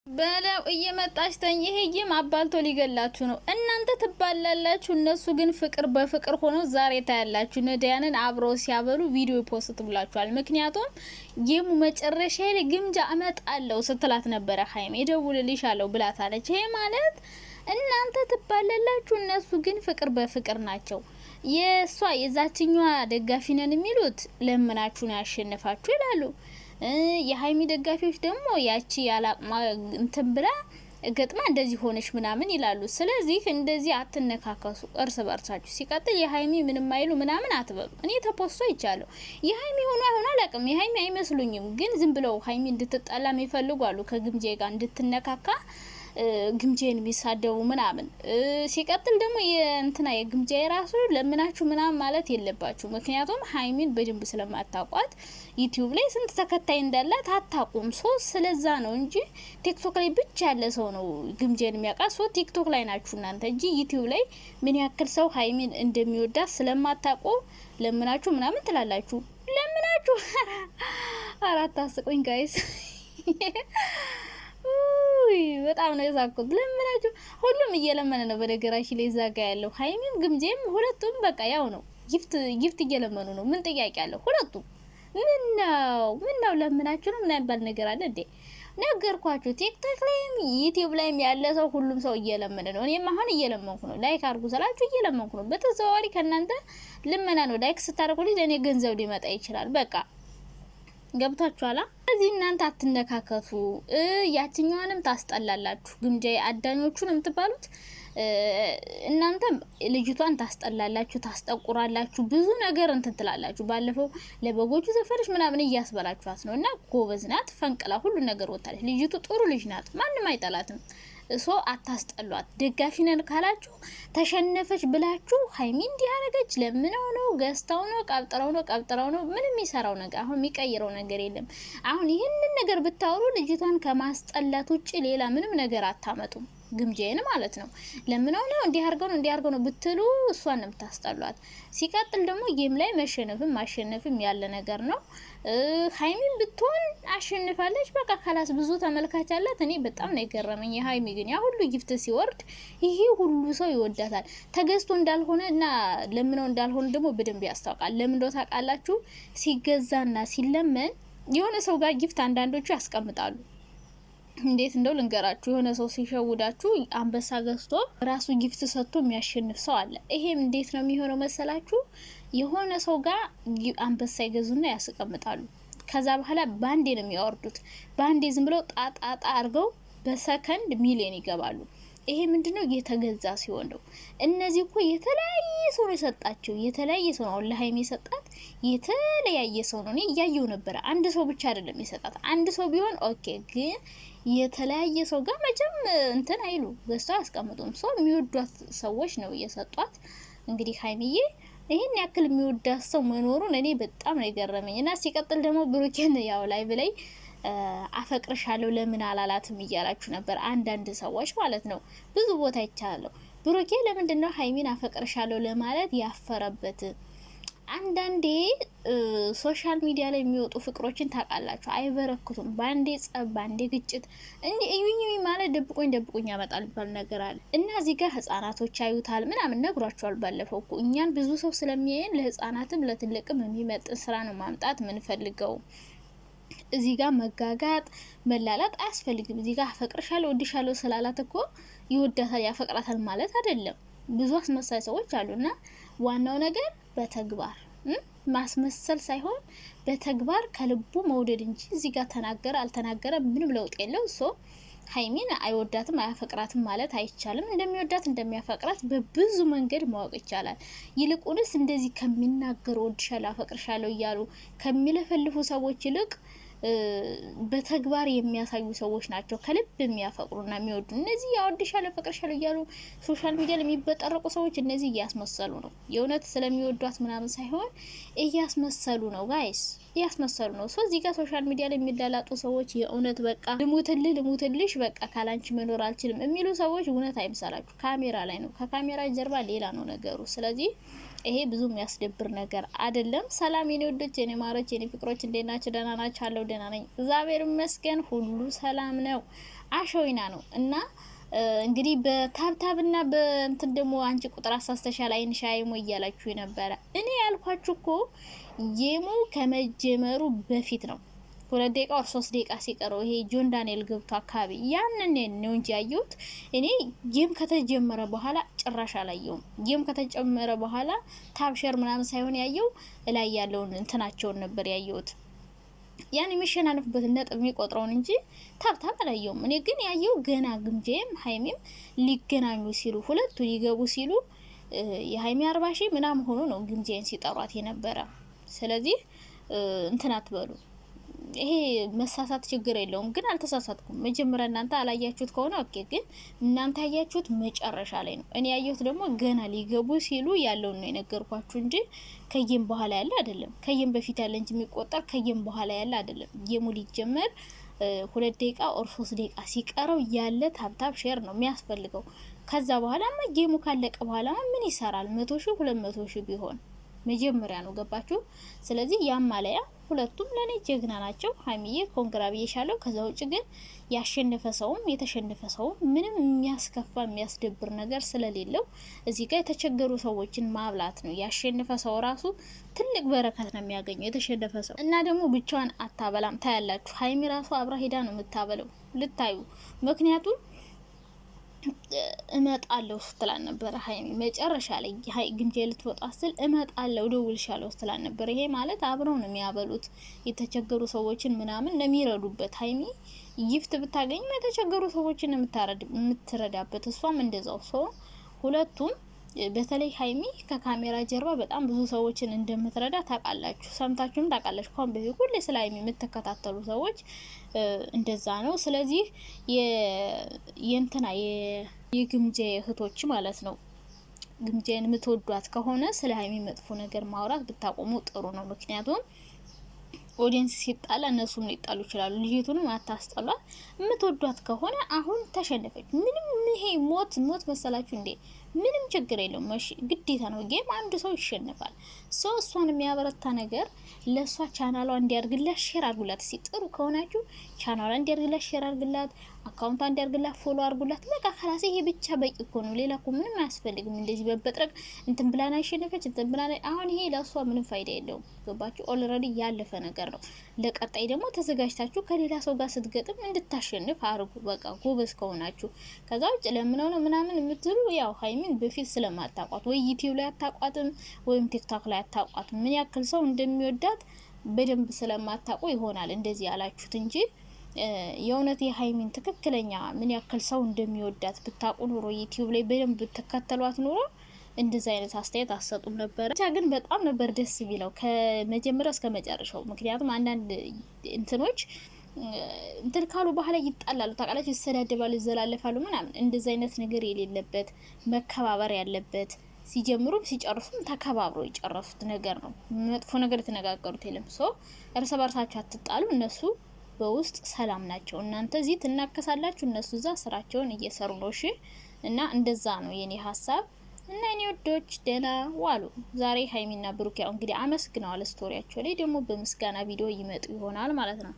በላው እየመጣች ተኝ ይሄም አባልቶ ሊገላችሁ ነው። እናንተ ትባላላችሁ፣ እነሱ ግን ፍቅር በፍቅር ሆኖ ዛሬ ታያላችሁ። ነዳያንን አብረው ሲያበሉ ቪዲዮ ፖስት ብላችኋል። ምክንያቱም ጌሙ መጨረሻ ላይ ግምጃ አመጣለሁ ስትላት ነበረ። ሀይሜ እደውልልሻለሁ ብላታለች። ይሄ ማለት እናንተ ትባላላችሁ፣ እነሱ ግን ፍቅር በፍቅር ናቸው። የሷ የዛችኛዋ ደጋፊ ነን የሚሉት ለምናችሁ ነው ያሸነፋችሁ ይላሉ። የሀይሚ ደጋፊዎች ደግሞ ያቺ ያላቅማ እንትን ብላ ገጥማ እንደዚህ ሆነች ምናምን ይላሉ። ስለዚህ እንደዚህ አትነካከሱ እርስ በርሳችሁ። ሲቀጥል የሀይሚ ምንም አይሉ ምናምን አትበሉ። እኔ ተፖስቶ ይቻለሁ የሀይሚ ሆኖ አሁን አላቅም። የሀይሚ አይመስሉኝም፣ ግን ዝም ብለው ሀይሚ እንድትጣላም ይፈልጋሉ ከግምጄ ጋር እንድትነካካ ግምጄን የሚሳደቡ ምናምን። ሲቀጥል ደግሞ የእንትና የግምጄ ራሱ ለምናችሁ ምናምን ማለት የለባችሁ። ምክንያቱም ሀይሚን በደንብ ስለማታውቋት ዩቲዩብ ላይ ስንት ተከታይ እንዳላት አታውቁም። ስለዛ ነው እንጂ ቲክቶክ ላይ ብቻ ያለ ሰው ነው ግምጄን የሚያውቃት። ቲክቶክ ላይ ናችሁ እናንተ እንጂ ዩቲዩብ ላይ ምን ያክል ሰው ሀይሚን እንደሚወዳት ስለማታውቁ ለምናችሁ ምናምን ትላላችሁ። ለምናችሁ አራት አስቆኝ ጋይስ በጣም ነው የሳኩት። ለምናችሁ ሁሉም እየለመነ ነው በነገራችን ላይ ዛጋ ያለው ሀይሚም ግምጄም ሁለቱም በቃ ያው ነው። ጊፍት እየለመኑ ነው። ምን ጥያቄ አለው? ሁለቱም ምን ነው ለምናችሁ ነው ምን ያባል ነገር አለ እንዴ? ነገርኳችሁ። ቲክቶክ ላይም ዩቲዩብ ላይም ያለ ሰው ሁሉም ሰው እየለመነ ነው። እኔም አሁን እየለመንኩ ነው። ላይክ አድርጉ ስላችሁ እየለመንኩ ነው። በተዘዋዋሪ ከእናንተ ልመና ነው። ላይክ ስታደርጉልኝ ለእኔ ገንዘብ ሊመጣ ይችላል። በቃ ገብታችኋላ። እዚህ እናንተ አትነካከቱ። ያችኛዋንም ታስጠላላችሁ። ግምጃ አዳኞቹን የምትባሉት እናንተም ልጅቷን ታስጠላላችሁ፣ ታስጠቁራላችሁ፣ ብዙ ነገር እንትን ትላላችሁ። ባለፈው ለበጎቹ ዘፈረሽ ምናምን እያስበላችኋት ነው። እና ጎበዝ ናት፣ ፈንቅላ ሁሉ ነገር ወጣለች። ልጅቱ ጥሩ ልጅ ናት፣ ማንም አይጠላትም። እሶ አታስጠሏት። ደጋፊ ነን ካላችሁ ተሸነፈች ብላችሁ ሀይሚ እንዲያረገች ለምነው ነው ገዝተው ነው ቀብጥረው ነው ምንም የሚሰራው ነገር አሁን የሚቀይረው ነገር የለም። አሁን ይህንን ነገር ብታወሩ ልጅቷን ከማስጠላት ውጪ ሌላ ምንም ነገር አታመጡም። ግምጄን ማለት ነው። ለምነው ነው እንዲያርገው ነው ብትሉ እሷን ነው የምታስጠሏት። ሲቀጥል ደግሞ ጌም ላይ መሸነፍም ማሸነፍም ያለ ነገር ነው። ሀይሚን ብትሆን አሸንፋለች። በቃ ካላስ ብዙ ተመልካች አላት። እኔ በጣም ነው የገረመኝ የሀይሚ ግን ያ ሁሉ ጊፍት ሲወርድ ይሄ ሁሉ ሰው ይወዳታል። ተገዝቶ እንዳልሆነ እና ለምነው እንዳልሆነ ደግሞ በደንብ ያስታውቃል። ለምን እንደው ታውቃላችሁ? ሲገዛና ሲለመን የሆነ ሰው ጋር ጊፍት አንዳንዶቹ ያስቀምጣሉ። እንዴት እንደው ልንገራችሁ፣ የሆነ ሰው ሲሸውዳችሁ አንበሳ ገዝቶ ራሱ ጊፍት ሰጥቶ የሚያሸንፍ ሰው አለ። ይሄም እንዴት ነው የሚሆነው መሰላችሁ? የሆነ ሰው ጋር አንበሳ ይገዙና ያስቀምጣሉ። ከዛ በኋላ ባንዴ ነው የሚያወርዱት። ባንዴ ዝም ብለው ጣጣጣ አድርገው በሰከንድ ሚሊዮን ይገባሉ። ይሄ ምንድነው? የተገዛ ሲሆን ነው። እነዚህ እኮ የተለያየ ሰው ነው የሰጣቸው። የተለያየ ሰው ነው ለሀይሚ የሰጣት፣ የተለያየ ሰው ነው። እኔ እያየው ነበረ። አንድ ሰው ብቻ አይደለም የሰጣት። አንድ ሰው ቢሆን ኦኬ፣ ግን የተለያየ ሰው ጋር መቼም እንትን አይሉ ገዝተው ያስቀምጡም። ሰው የሚወዷት ሰዎች ነው የሰጧት። እንግዲህ ሀይሚዬ ይሄን ያክል የሚወዳት ሰው መኖሩን እኔ በጣም ነው የገረመኝ። እና ሲቀጥል ደግሞ ብሩኬን ያው ላይ ብላይ አፈቅርሻለሁ ለምን አላላትም እያላችሁ ነበር አንዳንድ ሰዎች ማለት ነው። ብዙ ቦታ ይቻላል። ብሩኬ ለምንድነው ሀይሚን አፈቅርሻለሁ ለማለት ያፈረበት? አንዳንዴ ሶሻል ሚዲያ ላይ የሚወጡ ፍቅሮችን ታውቃላችሁ፣ አይበረክቱም። ባንዴ ጸብ፣ ባንዴ ግጭት። እንዴ እዩኝ ማለት ደብቁኝ ያመጣል ባል ነገር አለ እና እዚህ ጋር ህፃናቶች ያዩታል ምናምን ነግሯቸዋል። ባለፈው እኮ እኛን ብዙ ሰው ስለሚያየን ለህፃናትም ለትልቅም የሚመጥን ስራ ነው ማምጣት ምን ፈልገው። እዚህ ጋር መጋጋጥ መላላጥ አያስፈልግም። እዚህ ጋር አፈቅርሻለሁ ወድሻለሁ ስላላት እኮ ይወዳታል ያፈቅራታል ማለት አይደለም። ብዙ አስመሳይ ሰዎች አሉና ዋናው ነገር በተግባር ማስመሰል ሳይሆን በተግባር ከልቡ መውደድ እንጂ እዚህ ጋር ተናገረ አልተናገረ ምንም ለውጥ የለው። ሀይሚን አይወዳትም አያፈቅራትም ማለት አይቻልም። እንደሚወዳት እንደሚያፈቅራት በብዙ መንገድ ማወቅ ይቻላል። ይልቁንስ እንደዚህ ከሚናገሩ ወድሻለሁ አፈቅርሻለሁ እያሉ ከሚለፈልፉ ሰዎች ይልቅ በተግባር የሚያሳዩ ሰዎች ናቸው ከልብ የሚያፈቅሩና የሚወዱ። እነዚህ ያወድሻለሁ አፈቅርሻለሁ እያሉ ሶሻል ሚዲያ ላይ የሚበጠረቁ ሰዎች እነዚህ እያስመሰሉ ነው። የእውነት ስለሚወዷት ምናምን ሳይሆን እያስመሰሉ ነው ጋይስ፣ እያስመሰሉ ነው። እዚህ ጋር ሶሻል ሚዲያ ላይ የሚላላጡ ሰዎች የእውነት በቃ ልሙትልሽ በቃ ካላንቺ መኖር አልችልም የሚሉ ሰዎች እውነት አይምሰላችሁ። ካሜራ ላይ ነው፣ ከካሜራ ጀርባ ሌላ ነው ነገሩ። ስለዚህ ይሄ ብዙ የሚያስደብር ነገር አይደለም። ሰላም የኔ ወዶች፣ የኔ ማሮች፣ የኔ ፍቅሮች እንዴት ናችሁ? ደህና ናችሁ? አለው ደህና ነኝ እግዚአብሔር ይመስገን፣ ሁሉ ሰላም ነው አሸዊና ነው እና እንግዲህ በታብታብና በእንትን ደግሞ አንቺ ቁጥር አሳስተሻል አይንሻ አይሞ እያላችሁ ነበረ። እኔ ያልኳችሁ እኮ ጌሙ ከመጀመሩ በፊት ነው። 2 ደቂቃ ወር 3 ደቂቃ ሲቀረው ይሄ ጆን ዳንኤል ገብቶ አካባቢ ያንን ነው እንጂ ያየሁት እኔ ጌም ከተጀመረ በኋላ ጭራሽ አላየውም። ጌም ከተጀመረ በኋላ ታብሸር ምናምን ሳይሆን ያየው ላይ ያለውን እንትናቸውን ነበር ያየሁት። ያን የሚሸናነፍበት ነጥብ የሚቆጥረውን እንጂ ታብታብ አላየውም። እኔ ግን ያየው ገና ግምጄም ሀይሚም ሊገናኙ ሲሉ ሁለቱ ሊገቡ ሲሉ የሀይሚ 40 ሺህ ምናምን ሆኖ ነው ግምጄን ሲጠሯት የነበረ። ስለዚህ እንትን አትበሉ። ይሄ መሳሳት ችግር የለውም፣ ግን አልተሳሳትኩም። መጀመሪያ እናንተ አላያችሁት ከሆነ ኦኬ፣ ግን እናንተ ያያችሁት መጨረሻ ላይ ነው። እኔ ያየሁት ደግሞ ገና ሊገቡ ሲሉ ያለውን ነው የነገርኳችሁ እንጂ ከጌም በኋላ ያለ አይደለም። ከጌም በፊት ያለ እንጂ የሚቆጠር ከጌም በኋላ ያለ አይደለም። ጌሙ ሊጀመር 2 ደቂቃ ኦር 3 ደቂቃ ሲቀረው ያለ ታብታብ ሼር ነው የሚያስፈልገው። ከዛ በኋላማ ጌሙ ካለቀ በኋላ ምን ይሰራል? 100 ሺህ 200 ሺህ ቢሆን መጀመሪያ ነው። ገባችሁ? ስለዚህ ያማለያ ሁለቱም ለኔ ጀግና ናቸው። ሀይሚዬ ኮንግራ ብዬሻለሁ። ከዛ ውጭ ግን ያሸነፈ ሰውም የተሸነፈ ሰውም ምንም የሚያስከፋ የሚያስደብር ነገር ስለሌለው እዚህ ጋር የተቸገሩ ሰዎችን ማብላት ነው። ያሸነፈ ሰው ራሱ ትልቅ በረከት ነው የሚያገኘው የተሸነፈ ሰው እና ደግሞ ብቻዋን አታበላም። ታያላችሁ። ሀይሚ ራሱ አብራ ሄዳ ነው የምታበለው ልታዩ። ምክንያቱም እመጣለሁ ስትላን ነበር ሀይሚ መጨረሻ ላይ ግምጄ ልትወጣ ስል እመጣለሁ ደውልሻለሁ ስትላን ነበር። ይሄ ማለት አብረው ነው የሚያበሉት የተቸገሩ ሰዎችን ምናምን ነው የሚረዱበት። ሀይሚ ጊፍት ብታገኝ የተቸገሩ ሰዎችን የምትረዳበት እሷም እንደዛው ሰው ሁለቱም በተለይ ሀይሚ ከካሜራ ጀርባ በጣም ብዙ ሰዎችን እንደምትረዳ ታውቃላችሁ፣ ሰምታችሁም ታውቃላችሁ። ካሁን በፊት ሁሌ ስለ ሀይሚ የምትከታተሉ ሰዎች እንደዛ ነው። ስለዚህ የእንትና የግምጄ እህቶች ማለት ነው ግምጄን የምትወዷት ከሆነ ስለ ሀይሚ መጥፎ ነገር ማውራት ብታቆሙ ጥሩ ነው። ምክንያቱም ኦዲየንስ ሲጣላ እነሱም ሊጣሉ ይችላሉ። ልጅቱንም አታስጠሏት። የምትወዷት ከሆነ አሁን ተሸነፈች። ምንም ይሄ ሞት መሰላችሁ እንዴ? ምንም ችግር የለውም። ግዴታ ነው ጌም፣ አንድ ሰው ይሸነፋል። ሰው እሷን የሚያበረታ ነገር ለእሷ ቻናሏ እንዲያርግላት ሼር አርጉላት። እስቲ ጥሩ ከሆናችሁ ቻናሏ እንዲያርግላት ሼር አርግላት፣ አካውንቷ እንዲያርግላት ፎሎ አርጉላት። በቃ ከራሴ ይሄ ብቻ በቂ እኮ ነው። ሌላ እኮ ምንም አያስፈልግም። እንደዚህ በበጥረቅ እንትን ብላና አሸነፈች እንትን ብላና አሁን ይሄ ለእሷ ምንም ፋይዳ የለውም። ገባችሁ? ኦልሬዲ ያለፈ ነገር ነው። ለቀጣይ ደግሞ ተዘጋጅታችሁ ከሌላ ሰው ጋር ስትገጥም እንድታሸንፍ አርጉ። በቃ ጎበዝ ከሆናችሁ። ከዛ ውጭ ለምነው ነው ምናምን የምትሉ ያው ሀይሚን በፊት ስለማታቋት ወይ ዩቲዩብ ላይ አታቋትም ወይም ቲክቶክ ላይ አታቋትም። ምን ያክል ሰው እንደሚወዳት በደንብ ስለማታቁ ይሆናል እንደዚህ ያላችሁት እንጂ የእውነት የሀይሚን ትክክለኛ ምን ያክል ሰው እንደሚወዳት ብታቁ ኑሮ ዩቲዩብ ላይ በደንብ ብትከተሏት ኑሮ እንደዚህ አይነት አስተያየት አሰጡም ነበር። ብቻ ግን በጣም ነበር ደስ ቢለው ከመጀመሪያው እስከ መጨረሻው። ምክንያቱም አንዳንድ እንትኖች እንትን ካሉ በኋላ ይጣላሉ፣ ታውቃላችሁ፣ ይሰዳደባሉ፣ ይዘላለፋሉ ምናምን። እንደዚህ አይነት ነገር የሌለበት መከባበር ያለበት ሲጀምሩም ሲጨርሱም ተከባብሮ የጨረሱት ነገር ነው። መጥፎ ነገር የተነጋገሩት የለም። ሶ እርስ በርሳቸው አትጣሉ። እነሱ በውስጥ ሰላም ናቸው። እናንተ እዚህ ትናከሳላችሁ፣ እነሱ እዛ ስራቸውን እየሰሩ ነው። እሺ። እና እንደዛ ነው የኔ ሀሳብ። እና እኔ ወዶች ደህና ዋሉ። ዛሬ ሀይሚና ብሩክ ያው እንግዲህ አመስግነዋል። ስቶሪያቸው ላይ ደግሞ በምስጋና ቪዲዮ ይመጡ ይሆናል ማለት ነው።